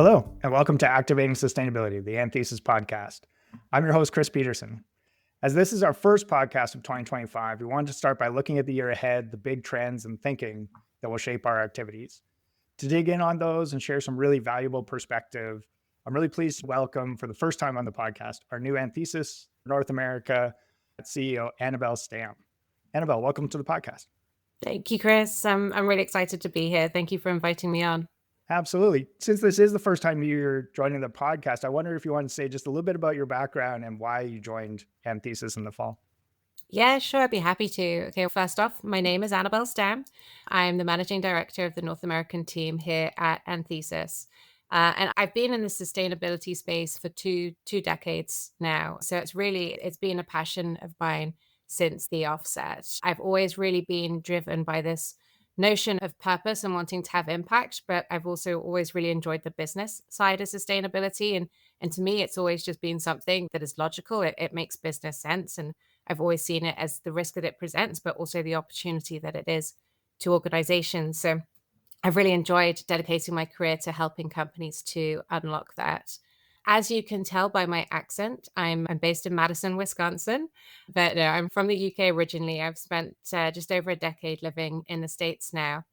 Hello, and welcome to Activating Sustainability, the Anthesis podcast. I'm your host, Chris Peterson. As this is our first podcast of 2025, we wanted to start by looking at the year ahead, the big trends and thinking that will shape our activities. To dig in on those and share some really valuable perspective, I'm really pleased to welcome, for the first time on the podcast, our new Anthesis North America CEO, Annabelle Stamm. Annabelle, welcome to the podcast. Thank you, Chris. I'm really excited to be here. Thank you for inviting me on. Absolutely. Since this is the first time you're joining the podcast, I wonder if you want to say just a little bit about your background and why you joined Anthesis in the fall. Yeah, sure. I'd be happy to. Okay, first off, my name is Annabelle Stamm. I'm the managing director of the North American team here at Anthesis. And I've been in the sustainability space for two decades now. So it's been a passion of mine since the offset. I've always really been driven by this notion of purpose and wanting to have impact, but I've also always really enjoyed the business side of sustainability. And to me, it's always just been something that is logical. It makes business sense. And I've always seen it as the risk that it presents, but also the opportunity that it is to organizations. So I've really enjoyed dedicating my career to helping companies to unlock that. As you can tell by my accent, I'm based in Madison, Wisconsin, but no, I'm from the UK originally. I've spent just over a decade living in the States now.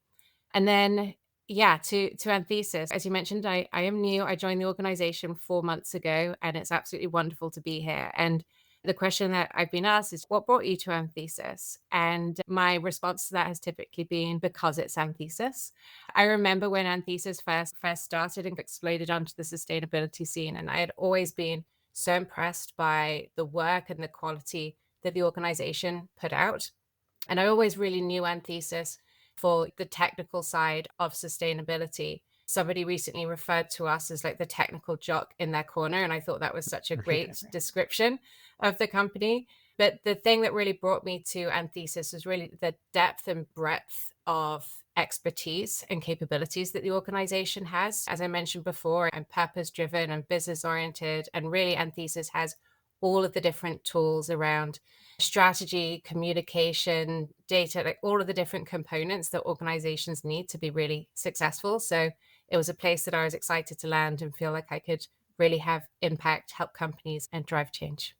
And then, yeah, to Anthesis, as you mentioned, I am new. I joined the organization 4 months ago, and it's absolutely wonderful to be here. And the question that I've been asked is, what brought you to Anthesis? And my response to that has typically been because it's Anthesis. I remember when Anthesis first started and exploded onto the sustainability scene, and I had always been so impressed by the work and the quality that the organization put out. And I always really knew Anthesis for the technical side of sustainability. Somebody recently referred to us as like the technical jock in their corner. And I thought that was such a great description of the company. But the thing that really brought me to Anthesis was really the depth and breadth of expertise and capabilities that the organization has. As I mentioned before, I'm purpose driven and business oriented. And really, Anthesis has all of the different tools around strategy, communication, data, like all of the different components that organizations need to be really successful. So it was a place that I was excited to land and feel like I could really have impact, help companies, and drive change.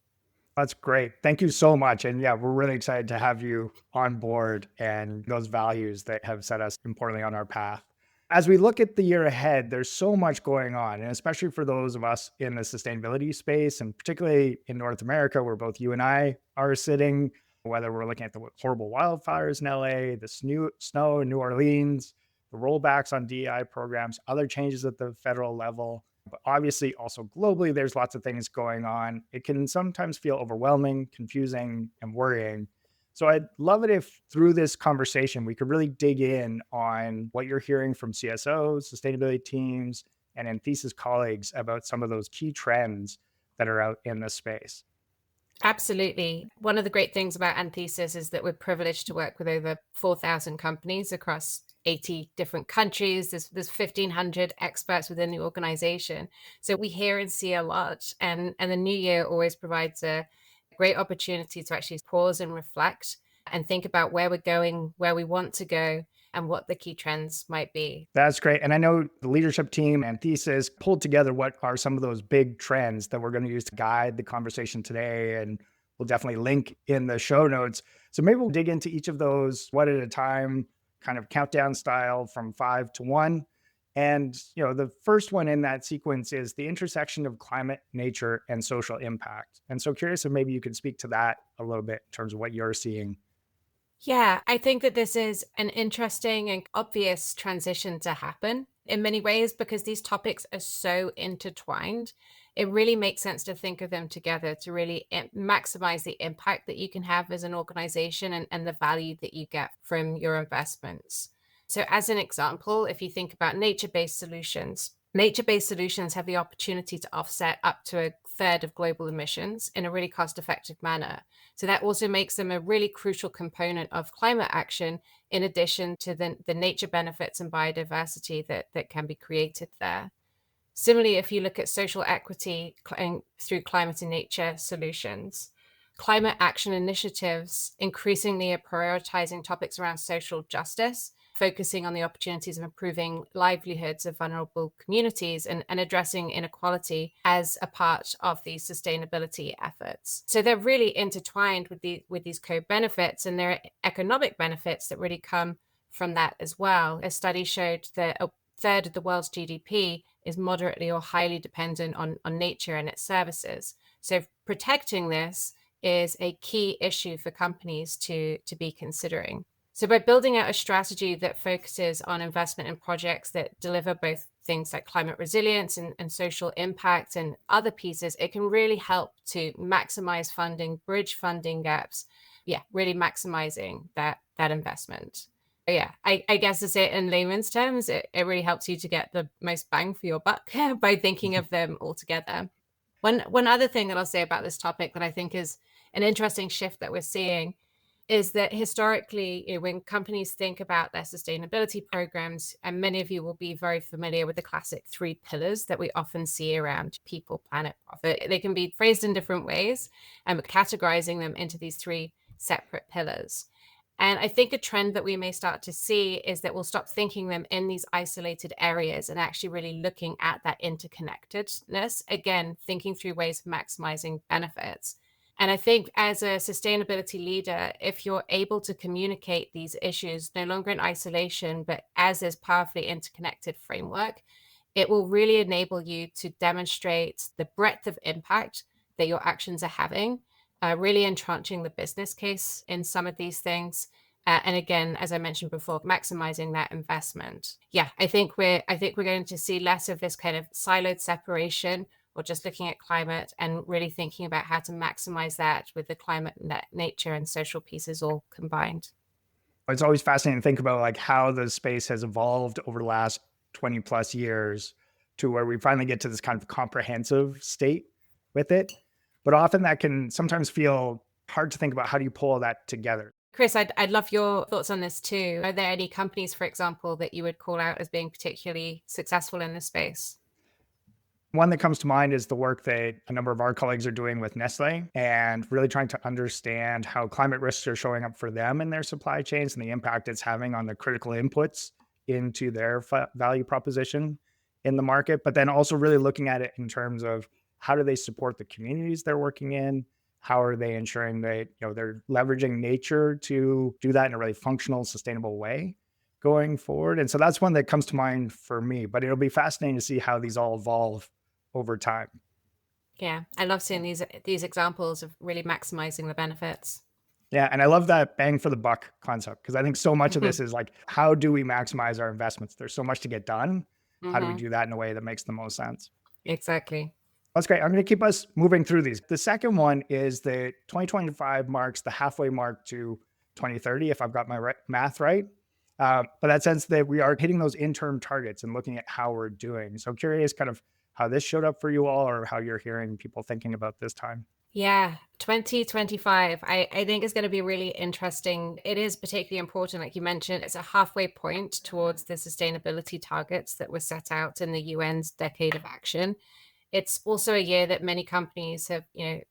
That's great. Thank you so much. And yeah, we're really excited to have you on board and those values that have set us importantly on our path. As we look at the year ahead, there's so much going on, and especially for those of us in the sustainability space, and particularly in North America, where both you and I are sitting, whether we're looking at the horrible wildfires in LA, the snow in New Orleans, the rollbacks on DEI programs, other changes at the federal level, but obviously also globally, there's lots of things going on. It can sometimes feel overwhelming, confusing, and worrying. So I'd love it if through this conversation, we could really dig in on what you're hearing from CSOs, sustainability teams, and Anthesis colleagues about some of those key trends that are out in this space. Absolutely. One of the great things about Anthesis is that we're privileged to work with over 4,000 companies across 80 different countries. There's 1,500 experts within the organization. So we hear and see a lot. And the new year always provides a great opportunity to actually pause and reflect and think about where we're going, where we want to go, and what the key trends might be. That's great. And I know the leadership team and Thesis pulled together what are some of those big trends that we're going to use to guide the conversation today. And we'll definitely link in the show notes. So maybe we'll dig into each of those one at a time, kind of countdown style from 5 to 1. And, the first one in that sequence is the intersection of climate, nature, and social impact. And so curious if maybe you could speak to that a little bit in terms of what you're seeing. Yeah, I think that this is an interesting and obvious transition to happen in many ways because these topics are so intertwined. It really makes sense to think of them together to really maximize the impact that you can have as an organization and the value that you get from your investments. So as an example, if you think about nature-based solutions have the opportunity to offset up to a third of global emissions in a really cost-effective manner. So that also makes them a really crucial component of climate action, in addition to the nature benefits and biodiversity that can be created there. Similarly, if you look at social equity through climate and nature solutions, climate action initiatives increasingly are prioritizing topics around social justice focusing on the opportunities of improving livelihoods of vulnerable communities and addressing inequality as a part of these sustainability efforts. So they're really intertwined with these co-benefits, and there are economic benefits that really come from that as well. A study showed that a third of the world's GDP is moderately or highly dependent on nature and its services. So protecting this is a key issue for companies to be considering. So by building out a strategy that focuses on investment in projects that deliver both things like climate resilience and social impact and other pieces, it can really help to maximize funding, bridge funding gaps. Yeah, really maximizing that investment. Yeah, I guess to say it in layman's terms, it really helps you to get the most bang for your buck by thinking of them all together. One other thing that I'll say about this topic that I think is an interesting shift that we're seeing is that historically, when companies think about their sustainability programs, and many of you will be very familiar with the classic 3 pillars that we often see around people, planet, profit. They can be phrased in different ways, and we're categorizing them into these 3 separate pillars. And I think a trend that we may start to see is that we'll stop thinking them in these isolated areas and actually really looking at that interconnectedness, again, thinking through ways of maximizing benefits. And I think as a sustainability leader, if you're able to communicate these issues no longer in isolation, but as this powerfully interconnected framework, it will really enable you to demonstrate the breadth of impact that your actions are having, really entrenching the business case in some of these things. And again, as I mentioned before, maximizing that investment. Yeah, I think we're going to see less of this kind of siloed separation or just looking at climate and really thinking about how to maximize that with the climate, nature, and social pieces all combined. It's always fascinating to think about like how the space has evolved over the last 20 plus years to where we finally get to this kind of comprehensive state with it. But often that can sometimes feel hard to think about how do you pull that together. Chris, I'd love your thoughts on this too. Are there any companies, for example, that you would call out as being particularly successful in this space? One that comes to mind is the work that a number of our colleagues are doing with Nestle and really trying to understand how climate risks are showing up for them in their supply chains and the impact it's having on the critical inputs into their value proposition in the market. But then also really looking at it in terms of how do they support the communities they're working in? How are they ensuring that they're leveraging nature to do that in a really functional, sustainable way going forward? And so that's one that comes to mind for me. But it'll be fascinating to see how these all evolve over time. Yeah, I love seeing these examples of really maximizing the benefits. Yeah, and I love that bang for the buck concept because I think so much of this is like, how do we maximize our investments? There's so much to get done. How do we do that in a way that makes the most sense? Exactly. That's great. I'm going to keep us moving through these. The second one is that 2025 marks the halfway mark to 2030, if I've got my math right. But that sense that we are hitting those interim targets and looking at how we're doing. So curious kind of how this showed up for you all or how you're hearing people thinking about this time. Yeah, 2025, I think is going to be really interesting. It is particularly important, like you mentioned, it's a halfway point towards the sustainability targets that were set out in the UN's Decade of Action. It's also a year that many companies have,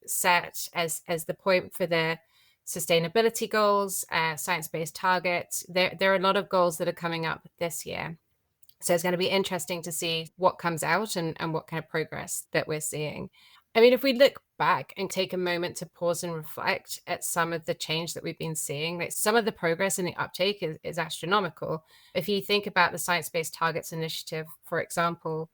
set as the point for their sustainability goals, science-based targets. There are a lot of goals that are coming up this year. So it's going to be interesting to see what comes out and what kind of progress that we're seeing. I mean, if we look back and take a moment to pause and reflect at some of the change that we've been seeing, like some of the progress in the uptake is astronomical. If you think about the Science-Based Targets Initiative, for example,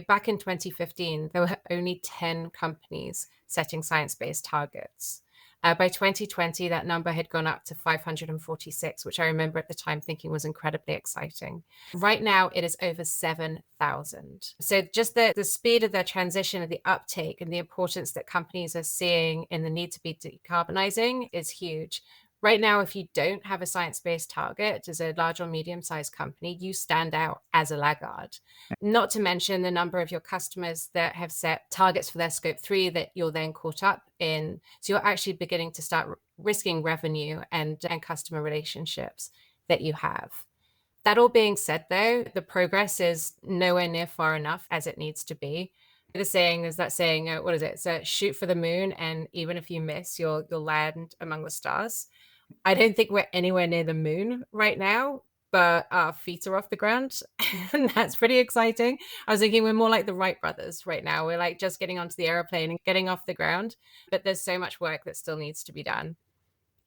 back in 2015, there were only 10 companies setting science-based targets. By 2020, that number had gone up to 546, which I remember at the time thinking was incredibly exciting. Right now, it is over 7,000. So just the speed of the transition, of the uptake, and the importance that companies are seeing in the need to be decarbonizing is huge. Right now, if you don't have a science-based target as a large or medium-sized company, you stand out as a laggard. Not to mention the number of your customers that have set targets for their scope 3 that you're then caught up in. So you're actually beginning to start risking revenue and customer relationships that you have. That all being said, though, the progress is nowhere near far enough as it needs to be. The saying is that saying, what is it? So shoot for the moon, and even if you miss, you'll land among the stars. I don't think we're anywhere near the moon right now, but our feet are off the ground. And that's pretty exciting. I was thinking we're more like the Wright brothers right now. We're like just getting onto the airplane and getting off the ground, but there's so much work that still needs to be done.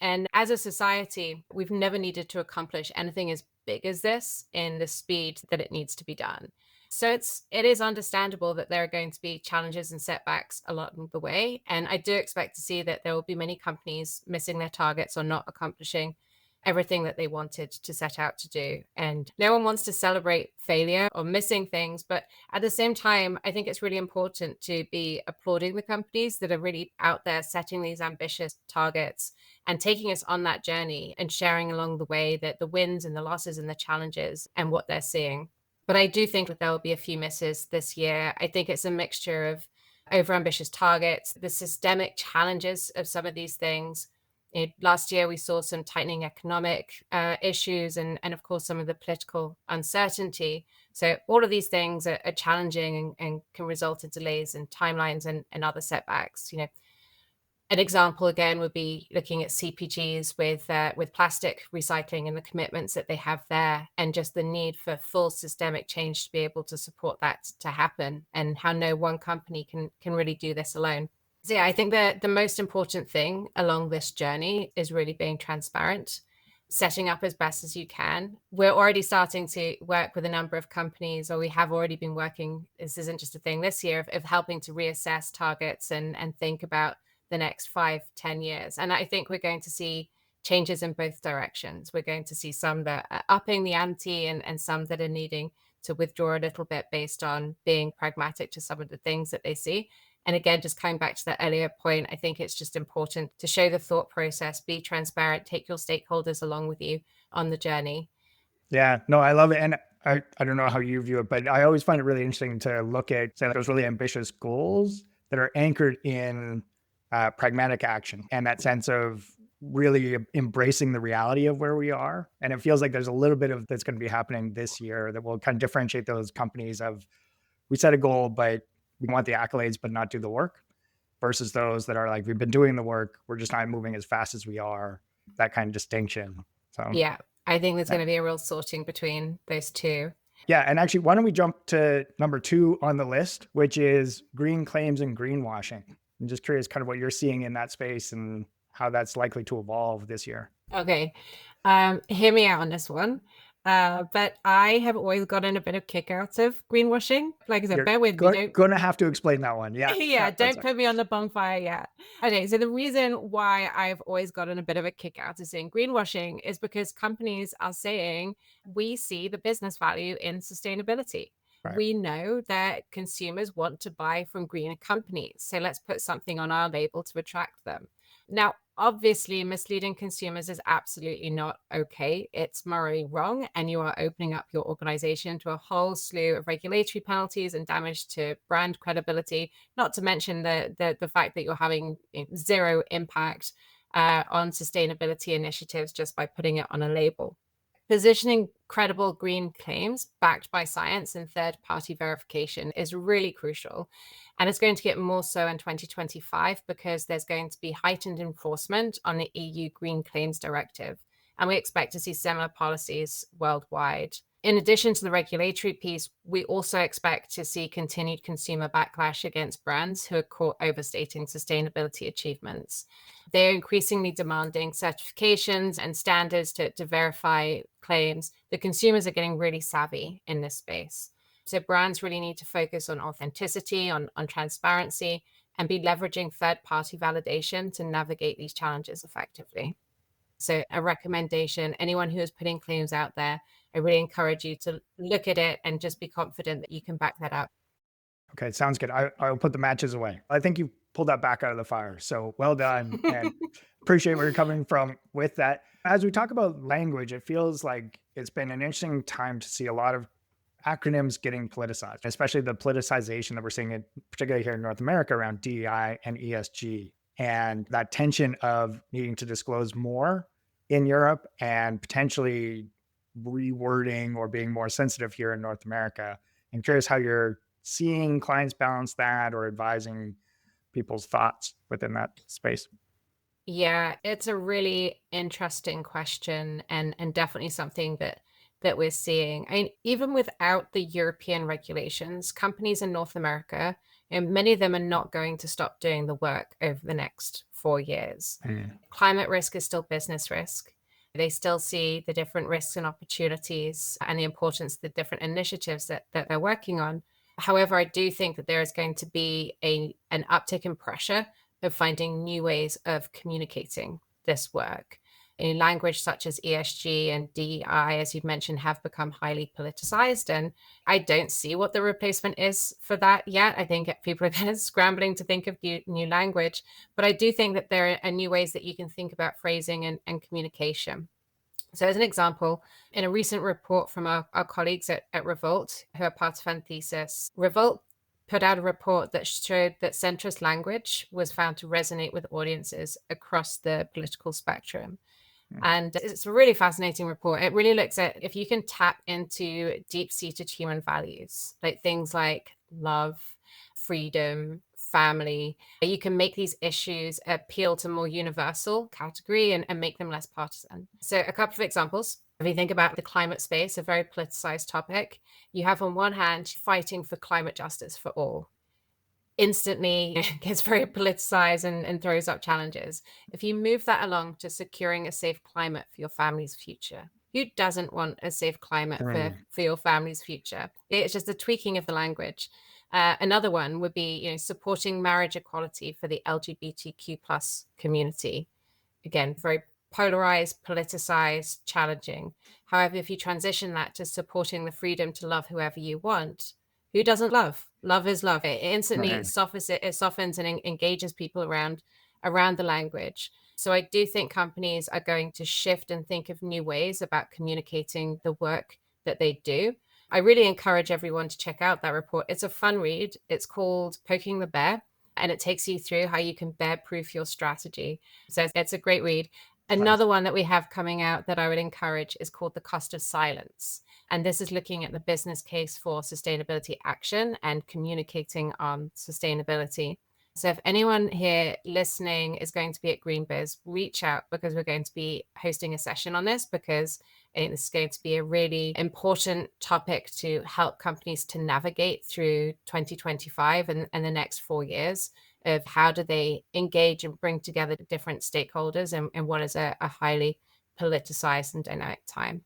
And as a society, we've never needed to accomplish anything as big as this in the speed that it needs to be done. So it is understandable that there are going to be challenges and setbacks along the way. And I do expect to see that there will be many companies missing their targets or not accomplishing everything that they wanted to set out to do. And no one wants to celebrate failure or missing things. But at the same time, I think it's really important to be applauding the companies that are really out there setting these ambitious targets and taking us on that journey and sharing along the way that the wins and the losses and the challenges and what they're seeing. But I do think that there will be a few misses this year. I think it's a mixture of overambitious targets, the systemic challenges of some of these things. Last year, we saw some tightening economic issues and of course, some of the political uncertainty. So all of these things are challenging and can result in delays in timelines and other setbacks. An example again would be looking at CPGs with plastic recycling and the commitments that they have there, and just the need for full systemic change to be able to support that to happen, and how no one company can really do this alone. So yeah, I think that the most important thing along this journey is really being transparent, setting up as best as you can. We're already starting to work with a number of companies, or we have already been working, this isn't just a thing this year, of helping to reassess targets and think about the next 5-10 years. And I think we're going to see changes in both directions. We're going to see some that are upping the ante and some that are needing to withdraw a little bit based on being pragmatic to some of the things that they see. And again, just coming back to that earlier point, I think it's just important to show the thought process, be transparent, take your stakeholders along with you on the journey. Yeah, no, I love it. And I don't know how you view it, but I always find it really interesting to look at, say, those really ambitious goals that are anchored in pragmatic action and that sense of really embracing the reality of where we are. And it feels like there's a little bit of that's going to be happening this year that will kind of differentiate those companies of, we set a goal, but we want the accolades, but not do the work, versus those that are like, we've been doing the work, we're just not moving as fast as we are, that kind of distinction. So yeah, I think there's yeah. going to be a real sorting between those two. Yeah. And actually, why don't we jump to number 2 on the list, which is green claims and greenwashing. I'm just curious kind of what you're seeing in that space and how that's likely to evolve this year. Okay. Hear me out on this one. But I have always gotten a bit of kick out of greenwashing. Like I said, You're bear with me. going to have to explain that one. Yeah. Yeah, don't put me on the bonfire yet. Okay, so the reason why I've always gotten a bit of a kick out of seeing greenwashing is because companies are saying we see the business value in sustainability. Right. We know that consumers want to buy from greener companies. So let's put something on our label to attract them. Now, obviously, misleading consumers is absolutely not okay. It's morally wrong, and you are opening up your organization to a whole slew of regulatory penalties and damage to brand credibility. Not to mention the fact that you're having zero impact on sustainability initiatives just by putting it on a label. Positioning credible green claims backed by science and third-party verification is really crucial. And it's going to get more so in 2025 because there's going to be heightened enforcement on the EU Green Claims Directive. And we expect to see similar policies worldwide. In addition to the regulatory piece, we also expect to see continued consumer backlash against brands who are caught overstating sustainability achievements. They're increasingly demanding certifications and standards to verify claims. The consumers are getting really savvy in this space. So brands really need to focus on authenticity, on transparency, and be leveraging third-party validation to navigate these challenges effectively. So a recommendation, anyone who is putting claims out there, I really encourage you to look at it and just be confident that you can back that up. Okay, sounds good. I'll put the matches away. I think you pulled that back out of the fire. So well done, and appreciate where you're coming from with that. As we talk about language, it feels like it's been an interesting time to see a lot of acronyms getting politicized, especially the politicization that we're seeing, particularly here in North America, around DEI and ESG, and that tension of needing to disclose more in Europe and potentially rewording or being more sensitive here in North America. I'm curious how you're seeing clients balance that or advising people's thoughts within that space. Yeah, it's a really interesting question and definitely something that that we're seeing. I mean, even without the European regulations, companies in North America, and many of them are not going to stop doing the work over the next 4 years. Mm. Climate risk is still business risk. They still see the different risks and opportunities and the importance of the different initiatives that they're working on. However, I do think that there is going to be an uptick in pressure of finding new ways of communicating this work. In language such as ESG and DEI, as you've mentioned, have become highly politicized. And I don't see what the replacement is for that yet. I think people are kind of scrambling to think of new language. But I do think that there are new ways that you can think about phrasing and communication. So as an example, in a recent report from our colleagues at Revolt, who are part of Anthesis, Revolt put out a report that showed that centrist language was found to resonate with audiences across the political spectrum. And it's a really fascinating report. It really looks at if you can tap into deep-seated human values, like things like love, freedom, family, you can make these issues appeal to more universal category and make them less partisan. So a couple of examples. If you think about the climate space, a very politicized topic, you have on one hand fighting for climate justice for all. Instantly gets very politicized and throws up challenges. If you move that along to securing a safe climate for your family's future, who doesn't want a safe climate for your family's future? It's just a tweaking of the language. Another one would be, supporting marriage equality for the LGBTQ plus community. Again, very polarized, politicized, challenging. However, if you transition that to supporting the freedom to love whoever you want, who doesn't love? Love is love. It instantly softens and engages people around the language. So I do think companies are going to shift and think of new ways about communicating the work that they do. I really encourage everyone to check out that report. It's a fun read. It's called Poking the Bear, and it takes you through how you can bear-proof your strategy. So it's a great read. Another one that we have coming out that I would encourage is called The Cost of Silence. And this is looking at the business case for sustainability action and communicating on sustainability. So if anyone here listening is going to be at GreenBiz, reach out, because we're going to be hosting a session on this, because I think this is going to be a really important topic to help companies to navigate through 2025 and the next 4 years of how do they engage and bring together different stakeholders and what is a highly politicized and dynamic time.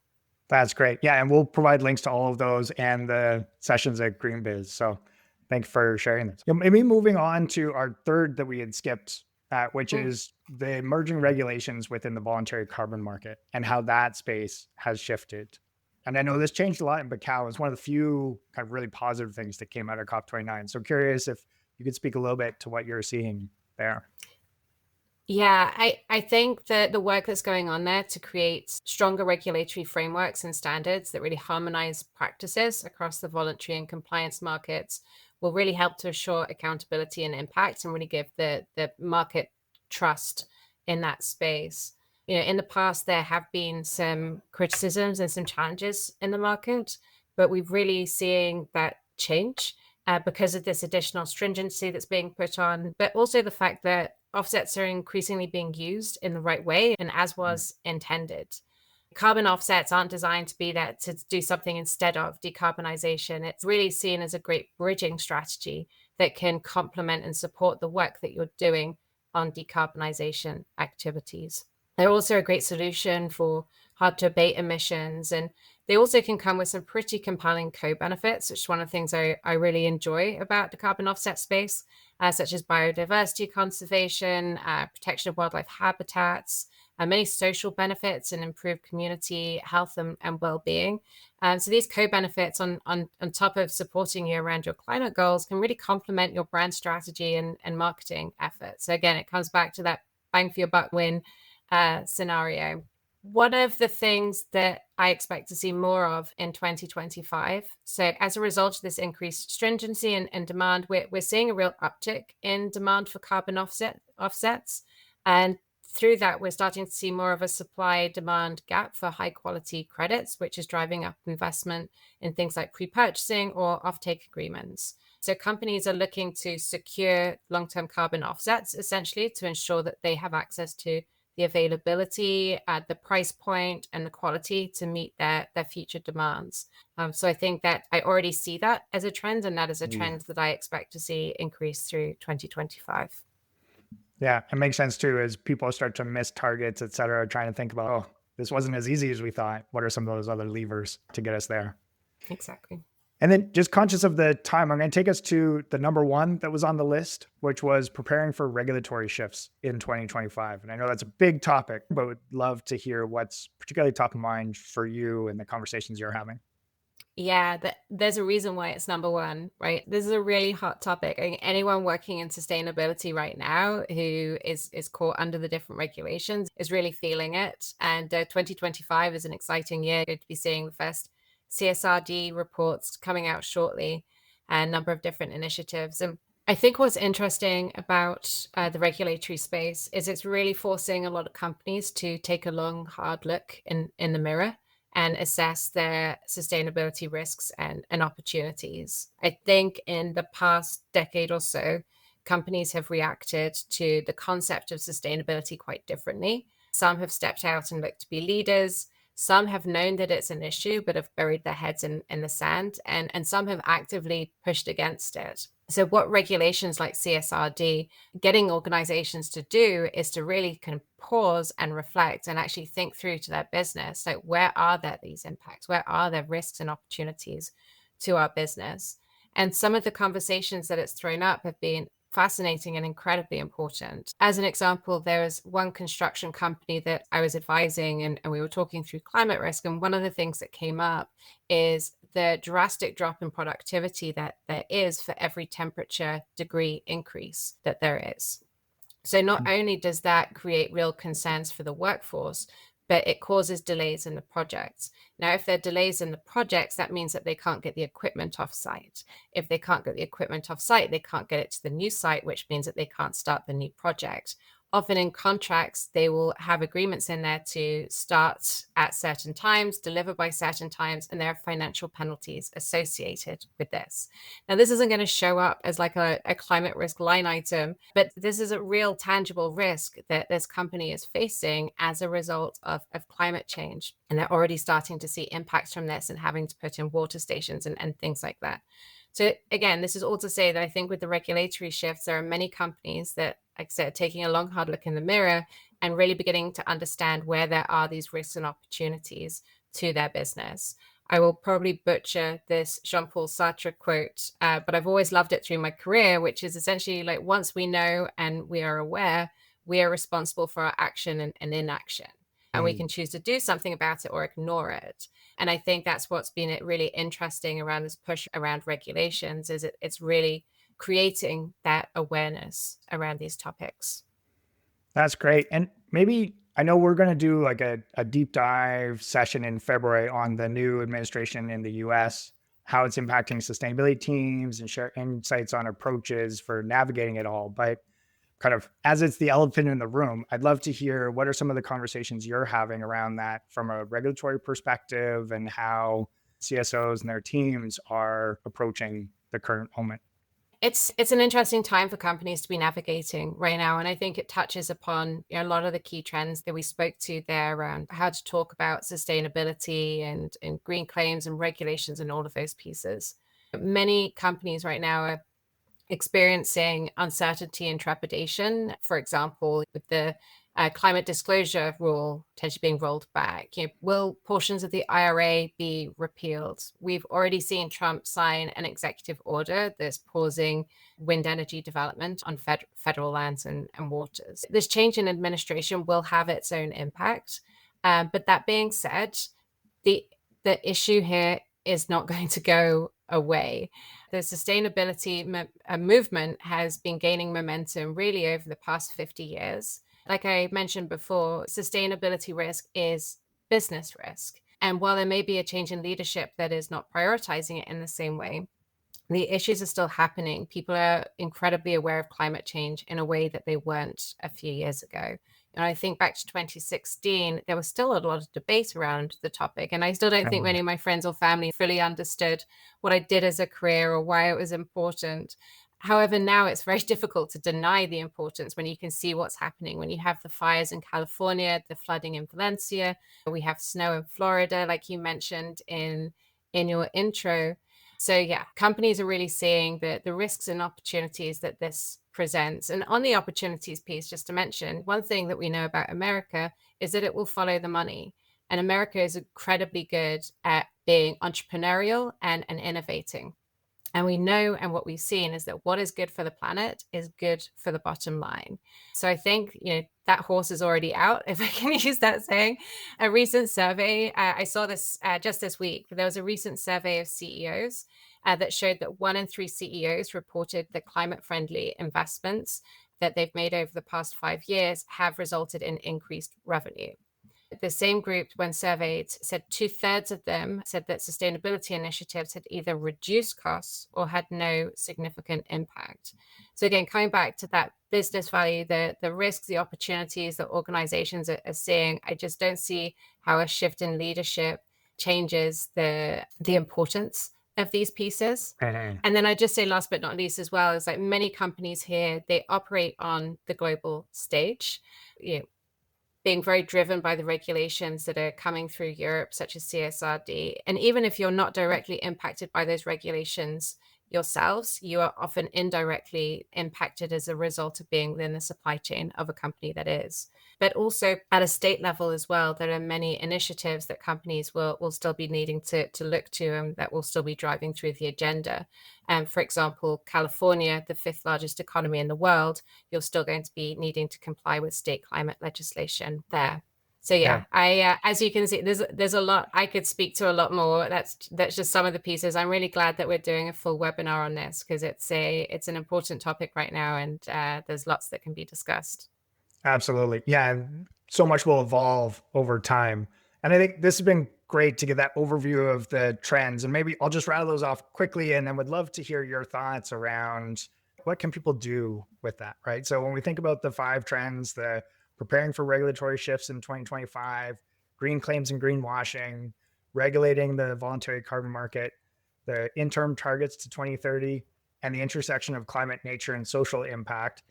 That's great. Yeah, and we'll provide links to all of those and the sessions at GreenBiz. So thanks for sharing this. Maybe moving on to our third that we had skipped, which is the emerging regulations within the voluntary carbon market and how that space has shifted. And I know this changed a lot in Macau. It's one of the few kind of really positive things that came out of COP29. So curious if you could speak a little bit to what you're seeing there. Yeah, I think that the work that's going on there to create stronger regulatory frameworks and standards that really harmonize practices across the voluntary and compliance markets will really help to assure accountability and impact and really give the market trust in that space. In the past, there have been some criticisms and some challenges in the market, but we've really seeing that change because of this additional stringency that's being put on, but also the fact that offsets are increasingly being used in the right way and as was intended. Carbon offsets aren't designed to be that to do something instead of decarbonization. It's really seen as a great bridging strategy that can complement and support the work that you're doing on decarbonization activities. They're also a great solution for hard to abate emissions, and they also can come with some pretty compelling co-benefits, which is one of the things I really enjoy about the carbon offset space, such as biodiversity conservation, protection of wildlife habitats, many social benefits and improved community health and well-being. So these co-benefits on top of supporting you around your climate goals can really complement your brand strategy and marketing efforts. So again, it comes back to that bang for your buck win scenario. One of the things that I expect to see more of in 2025, so as a result of this increased stringency and demand, we're seeing a real uptick in demand for carbon offsets. And through that, we're starting to see more of a supply-demand gap for high-quality credits, which is driving up investment in things like pre-purchasing or offtake agreements. So companies are looking to secure long-term carbon offsets, essentially, to ensure that they have access to the availability, the price point, and the quality to meet their future demands. So I think that I already see that as a trend, and that is a trend that I expect to see increase through 2025. Yeah, it makes sense too as people start to miss targets, et cetera, trying to think about, oh, this wasn't as easy as we thought. What are some of those other levers to get us there? Exactly. And then just conscious of the time, I'm going to take us to the number one that was on the list, which was preparing for regulatory shifts in 2025. And I know that's a big topic, but would love to hear what's particularly top of mind for you and the conversations you're having. Yeah, there's a reason why it's number one, right? This is a really hot topic. I think anyone working in sustainability right now who is caught under the different regulations is really feeling it. And 2025 is an exciting year. Going to be seeing the first CSRD reports coming out shortly, and a number of different initiatives. And I think what's interesting about the regulatory space is it's really forcing a lot of companies to take a long, hard look in the mirror and assess their sustainability risks and opportunities. I think in the past decade or so, companies have reacted to the concept of sustainability quite differently. Some have stepped out and looked to be leaders. Some have known that it's an issue, but have buried their heads in the sand. And some have actively pushed against it. So what regulations like CSRD getting organizations to do is to really kind of pause and reflect and actually think through to their business. Like, where are there these impacts? Where are there risks and opportunities to our business? And some of the conversations that it's thrown up have been fascinating and incredibly important. As an example, there was one construction company that I was advising, and we were talking through climate risk. And one of the things that came up is the drastic drop in productivity that there is for every temperature degree increase that there is. So not only does that create real concerns for the workforce, but it causes delays in the projects. Now, if there are delays in the projects, that means that they can't get the equipment off site. If they can't get the equipment off site, they can't get it to the new site, which means that they can't start the new project. Often in contracts, they will have agreements in there to start at certain times, deliver by certain times, and there are financial penalties associated with this. Now, this isn't going to show up as like a climate risk line item, but this is a real tangible risk that this company is facing as a result of climate change. And they're already starting to see impacts from this and having to put in water stations and things like that. So again, this is all to say that I think with the regulatory shifts, there are many companies that, like I said, taking a long, hard look in the mirror and really beginning to understand where there are these risks and opportunities to their business. I will probably butcher this Jean-Paul Sartre quote, but I've always loved it through my career, which is essentially like, once we know and we are aware, we are responsible for our action and inaction. And we can choose to do something about it or ignore it. And I think that's what's been really interesting around this push around regulations, is it's really creating that awareness around these topics. That's great. And maybe I know we're going to do like a deep dive session in February on the new administration in the US, how it's impacting sustainability teams and share insights on approaches for navigating it all. But kind of as it's the elephant in the room, I'd love to hear what are some of the conversations you're having around that from a regulatory perspective and how CSOs and their teams are approaching the current moment. It's an interesting time for companies to be navigating right now. And I think it touches upon, a lot of the key trends that we spoke to there around how to talk about sustainability and green claims and regulations and all of those pieces. Many companies right now are experiencing uncertainty and trepidation. For example, with the climate disclosure rule potentially being rolled back, will portions of the IRA be repealed? We've already seen Trump sign an executive order that's pausing wind energy development on federal lands and waters. This change in administration will have its own impact. But that being said, the issue here is not going to go away. The sustainability movement has been gaining momentum really over the past 50 years. Like I mentioned before, sustainability risk is business risk. And while there may be a change in leadership that is not prioritizing it in the same way, the issues are still happening. People are incredibly aware of climate change in a way that they weren't a few years ago. And I think back to 2016, there was still a lot of debate around the topic. And I still don't think many of my friends or family fully understood what I did as a career or why it was important. However, now it's very difficult to deny the importance when you can see what's happening. When you have the fires in California, the flooding in Valencia, we have snow in Florida, like you mentioned in your intro. So yeah, companies are really seeing the risks and opportunities that this presents. And on the opportunities piece, just to mention, one thing that we know about America is that it will follow the money. And America is incredibly good at being entrepreneurial and innovating. And we know, and what we've seen is that what is good for the planet is good for the bottom line. So I think, that horse is already out, if I can use that saying. A recent survey, I saw this just this week, but there was a recent survey of CEOs that showed that 1 in 3 CEOs reported that climate-friendly investments that they've made over the past 5 years have resulted in increased revenue. The same group, when surveyed, said 2/3 of them said that sustainability initiatives had either reduced costs or had no significant impact. So again, coming back to that business value, the risks, the opportunities that organizations are seeing, I just don't see how a shift in leadership changes the importance of these pieces. And then I just say last but not least as well, is like many companies here, they operate on the global stage. Being very driven by the regulations that are coming through Europe, such as CSRD. And even if you're not directly impacted by those regulations yourselves, you are often indirectly impacted as a result of being within the supply chain of a company that is. But also at a state level as well, there are many initiatives that companies will still be needing to look to, and that will still be driving through the agenda. For example, California, the 5th largest economy in the world, you're still going to be needing to comply with state climate legislation there. So yeah, I as you can see, there's a lot. I could speak to a lot more. That's just some of the pieces. I'm really glad that we're doing a full webinar on this, because it's an important topic right now, and there's lots that can be discussed. Absolutely. Yeah. And so much will evolve over time. And I think this has been great to get that overview of the trends. And maybe I'll just rattle those off quickly, and then would love to hear your thoughts around what can people do with that, right? So when we think about the 5 trends, the preparing for regulatory shifts in 2025, green claims and greenwashing, regulating the voluntary carbon market, the interim targets to 2030, and the intersection of climate, nature, and social impact,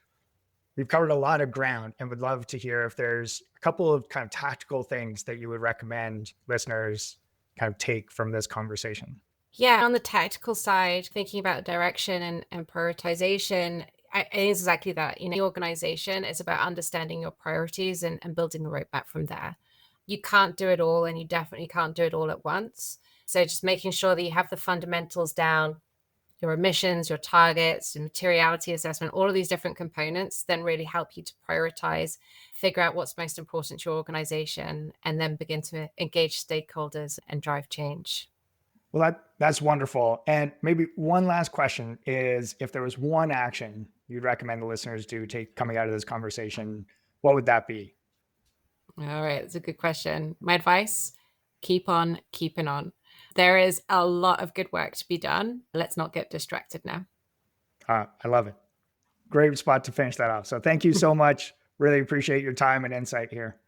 we've covered a lot of ground, and would love to hear if there's a couple of kind of tactical things that you would recommend listeners kind of take from this conversation. Yeah, on the tactical side, thinking about direction and prioritization, I think it's exactly that. The organization is about understanding your priorities and building the roadmap from there. You can't do it all, and you definitely can't do it all at once. So just making sure that you have the fundamentals down, your emissions, your targets, your materiality assessment, all of these different components then really help you to prioritize, figure out what's most important to your organization, and then begin to engage stakeholders and drive change. Well, that's wonderful. And maybe one last question is, if there was one action you'd recommend the listeners do take coming out of this conversation, what would that be? All right, that's a good question. My advice, keep on keeping on. There is a lot of good work to be done. Let's not get distracted now. I love it. Great spot to finish that off. So thank you so much. Really appreciate your time and insight here.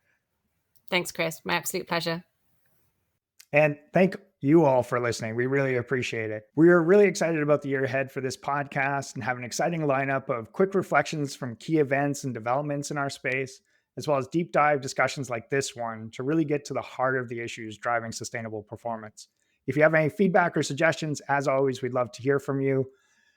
Thanks, Chris. My absolute pleasure. And thank you all for listening. We really appreciate it. We are really excited about the year ahead for this podcast and have an exciting lineup of quick reflections from key events and developments in our space, as well as deep dive discussions like this one to really get to the heart of the issues driving sustainable performance. If you have any feedback or suggestions, as always, we'd love to hear from you.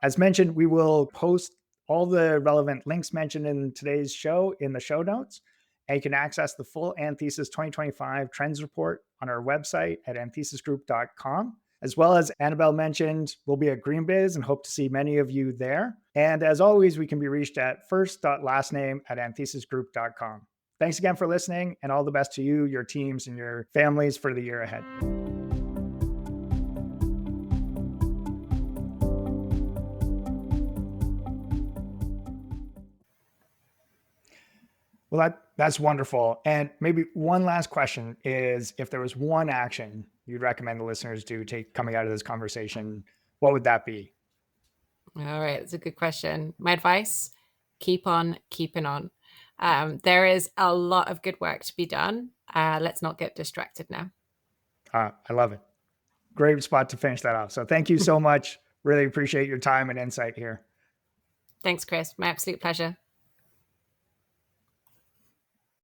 As mentioned, we will post all the relevant links mentioned in today's show in the show notes. And you can access the full Anthesis 2025 Trends Report on our website at anthesisgroup.com. As well as Annabelle mentioned, we'll be at GreenBiz and hope to see many of you there. And as always, we can be reached at first.lastname@anthesisgroup.com. Thanks again for listening, and all the best to you, your teams, and your families for the year ahead. Well, that's wonderful. And maybe one last question is, if there was one action you'd recommend the listeners do take coming out of this conversation, what would that be? All right, that's a good question. My advice, keep on keeping on. There is a lot of good work to be done. Let's not get distracted now. I love it. Great spot to finish that off. So thank you so much. Really appreciate your time and insight here. Thanks, Chris. My absolute pleasure.